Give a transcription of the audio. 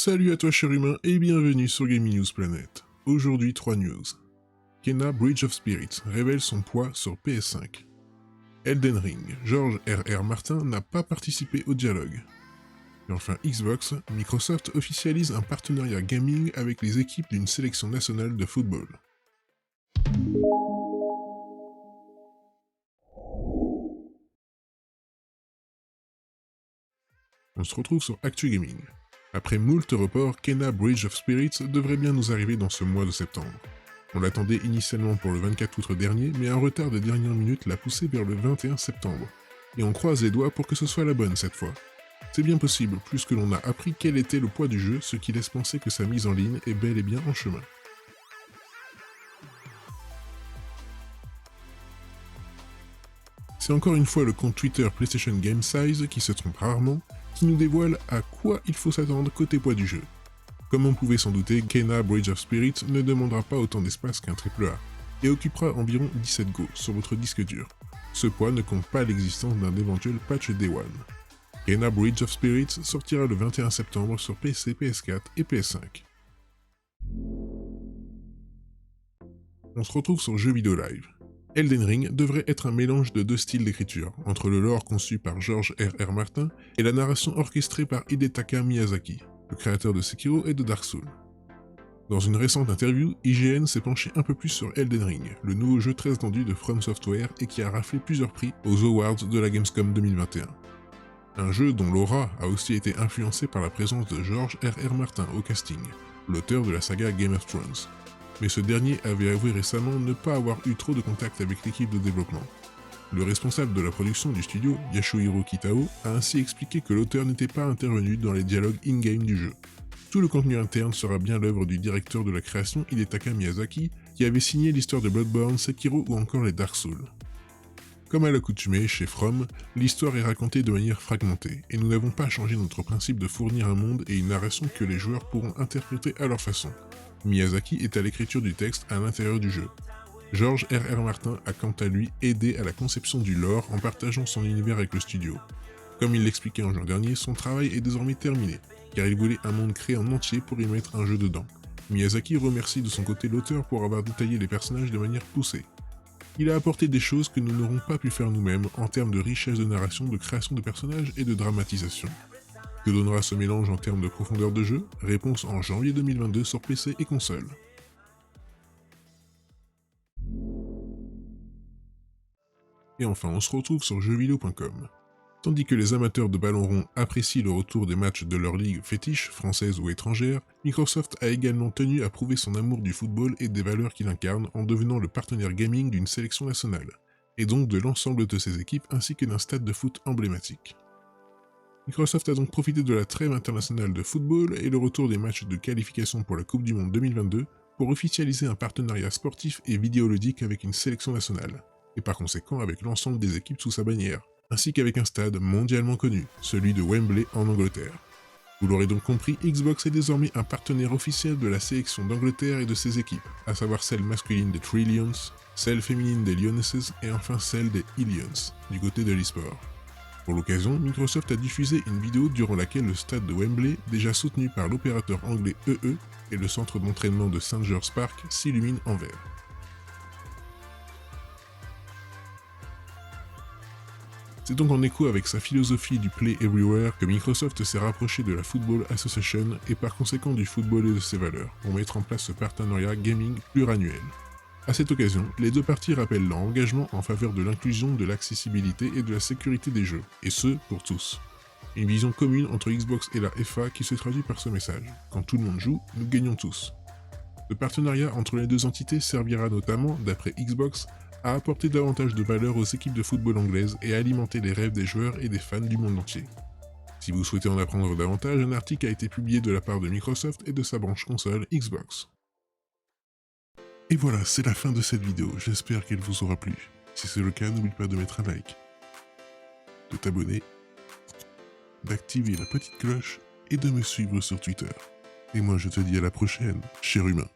Salut à toi cher humain et bienvenue sur Gaming News Planet. Aujourd'hui 3 news. Kena Bridge of Spirits révèle son poids sur PS5. Elden Ring, George R.R. Martin n'a pas participé au dialogue. Et enfin Xbox, Microsoft officialise un partenariat gaming avec les équipes d'une sélection nationale de football. On se retrouve sur Actu Gaming. Après moult reports, Kena Bridge of Spirits devrait bien nous arriver dans ce mois de septembre. On l'attendait initialement pour le 24 août dernier, mais un retard de dernière minute l'a poussé vers le 21 septembre. Et on croise les doigts pour que ce soit la bonne cette fois. C'est bien possible, plus que l'on a appris quel était le poids du jeu, ce qui laisse penser que sa mise en ligne est bel et bien en chemin. C'est encore une fois le compte Twitter PlayStation Game Size qui se trompe rarement, qui nous dévoile à quoi il faut s'attendre côté poids du jeu. Comme on pouvait s'en douter, Kena Bridge of Spirits ne demandera pas autant d'espace qu'un AAA, et occupera environ 17 Go sur votre disque dur. Ce poids ne compte pas l'existence d'un éventuel patch Day One. Kena Bridge of Spirits sortira le 21 septembre sur PC, PS4 et PS5. On se retrouve sur Jeux Vidéo Live. Elden Ring devrait être un mélange de deux styles d'écriture, entre le lore conçu par George R.R. Martin et la narration orchestrée par Hidetaka Miyazaki, le créateur de Sekiro et de Dark Souls. Dans une récente interview, IGN s'est penché un peu plus sur Elden Ring, le nouveau jeu très attendu de From Software et qui a raflé plusieurs prix aux Awards de la Gamescom 2021. Un jeu dont l'aura a aussi été influencée par la présence de George R.R. Martin au casting, l'auteur de la saga Game of Thrones. Mais ce dernier avait avoué récemment ne pas avoir eu trop de contact avec l'équipe de développement. Le responsable de la production du studio, Yasuhiro Kitao, a ainsi expliqué que l'auteur n'était pas intervenu dans les dialogues in-game du jeu. Tout le contenu interne sera bien l'œuvre du directeur de la création Hidetaka Miyazaki, qui avait signé l'histoire de Bloodborne, Sekiro ou encore les Dark Souls. Comme à l'accoutumée chez From, l'histoire est racontée de manière fragmentée, et nous n'avons pas changé notre principe de fournir un monde et une narration que les joueurs pourront interpréter à leur façon. Miyazaki est à l'écriture du texte à l'intérieur du jeu. George R.R. Martin a quant à lui aidé à la conception du lore en partageant son univers avec le studio. Comme il l'expliquait en juin dernier, son travail est désormais terminé, car il voulait un monde créé en entier pour y mettre un jeu dedans. Miyazaki remercie de son côté l'auteur pour avoir détaillé les personnages de manière poussée. Il a apporté des choses que nous n'aurons pas pu faire nous-mêmes en termes de richesse de narration, de création de personnages et de dramatisation. Que donnera ce mélange en termes de profondeur de jeu? Réponse en janvier 2022 sur PC et console. Et enfin, on se retrouve sur jeuxvideo.com. Tandis que les amateurs de ballon rond apprécient le retour des matchs de leur ligue fétiche, française ou étrangère, Microsoft a également tenu à prouver son amour du football et des valeurs qu'il incarne en devenant le partenaire gaming d'une sélection nationale, et donc de l'ensemble de ses équipes ainsi que d'un stade de foot emblématique. Microsoft a donc profité de la trêve internationale de football et le retour des matchs de qualification pour la Coupe du Monde 2022 pour officialiser un partenariat sportif et vidéoludique avec une sélection nationale, et par conséquent avec l'ensemble des équipes sous sa bannière, ainsi qu'avec un stade mondialement connu, celui de Wembley en Angleterre. Vous l'aurez donc compris, Xbox est désormais un partenaire officiel de la sélection d'Angleterre et de ses équipes, à savoir celle masculine des Trillions, celle féminine des Lionesses et enfin celle des Illions, du côté de l'e-sport. Pour l'occasion, Microsoft a diffusé une vidéo durant laquelle le stade de Wembley, déjà soutenu par l'opérateur anglais EE, et le centre d'entraînement de St. George's Park s'illumine en vert. C'est donc en écho avec sa philosophie du Play Everywhere que Microsoft s'est rapproché de la Football Association et par conséquent du football et de ses valeurs, pour mettre en place ce partenariat gaming pluriannuel. À cette occasion, les deux parties rappellent leur engagement en faveur de l'inclusion, de l'accessibilité et de la sécurité des jeux, et ce, pour tous. Une vision commune entre Xbox et la FA qui se traduit par ce message. Quand tout le monde joue, nous gagnons tous. Le partenariat entre les deux entités servira notamment, d'après Xbox, à apporter davantage de valeur aux équipes de football anglaises et à alimenter les rêves des joueurs et des fans du monde entier. Si vous souhaitez en apprendre davantage, un article a été publié de la part de Microsoft et de sa branche console Xbox. Et voilà, c'est la fin de cette vidéo, j'espère qu'elle vous aura plu. Si c'est le cas, n'oublie pas de mettre un like, de t'abonner, d'activer la petite cloche et de me suivre sur Twitter. Et moi je te dis à la prochaine, cher humain.